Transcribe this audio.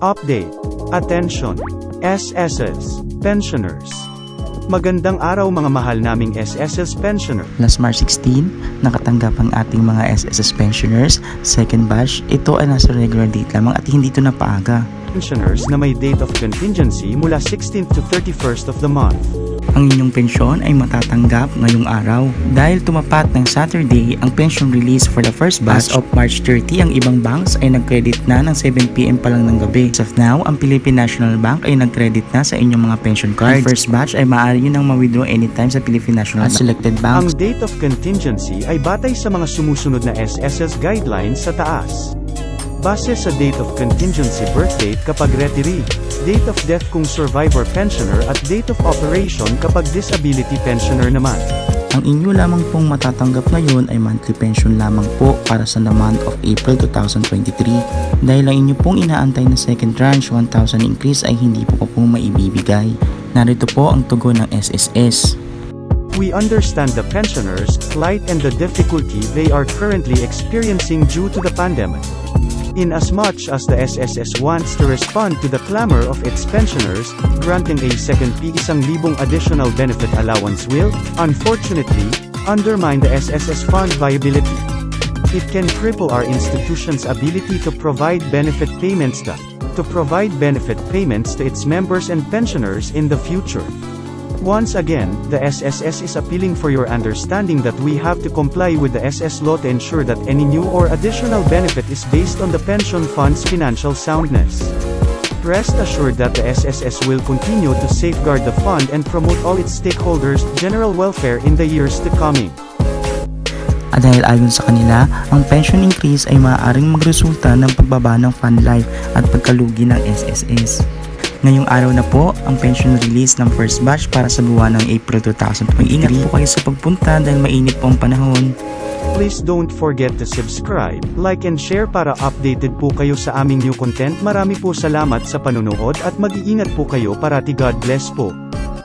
Update. Attention! SSS Pensioners. Magandang araw mga mahal naming SSS Pensioner. Last March 16, nakatanggap ang ating mga SSS Pensioners, second batch. Ito ay nasa regular date lamang at hindi ito napaaga. Pensioners na may date of contingency mula 16th to 31st of the month. Ang inyong pensyon ay matatanggap ngayong araw. Dahil tumapat ng Saturday ang pension release for the first batch of March 30, ang ibang banks ay nag-credit na ng 7 PM pa lang ng gabi. As of now, ang Philippine National Bank ay nag-credit na sa inyong mga pension cards. Ang first batch ay maaari nyo nang ma-withdraw anytime sa Philippine National Bank. Selected banks. Ang date of contingency ay batay sa mga sumusunod na SSS guidelines sa taas. Base sa date of contingency birth date kapag retiree, date of death kung survivor pensioner at date of operation kapag disability pensioner naman. Ang inyo lamang pong matatanggap ngayon ay monthly pension lamang po para sa the month of April 2023. Dahil ang inyo pong inaantay na second tranche 1,000 increase ay hindi po po maibibigay. Narito po ang tugon ng SSS. We understand the pensioners' plight and the difficulty they are currently experiencing due to the pandemic. Inasmuch as the SSS wants to respond to the clamor of its pensioners, granting a second P1,000 additional benefit allowance will, unfortunately, undermine the SSS fund viability. It can cripple our institution's ability to provide benefit payments to its members and pensioners in the future. Once again, the SSS is appealing for your understanding that we have to comply with the SS law to ensure that any new or additional benefit is based on the pension fund's financial soundness. Rest assured that the SSS will continue to safeguard the fund and promote all its stakeholders' general welfare in the years to come. Dahil ayon sa kanila, ang pension increase ay maaaring magresulta ng pagbaba ng fund life at pagkalugi ng SSS. Ngayong araw na po ang pension release ng first batch para sa buwan ng April 2023. Mag-ingat po kayo sa pagpunta dahil mainit po ang panahon. Please don't forget to subscribe, like and share para updated po kayo sa aming new content. Marami po salamat sa panunood at mag-iingat po kayo parati. God bless po.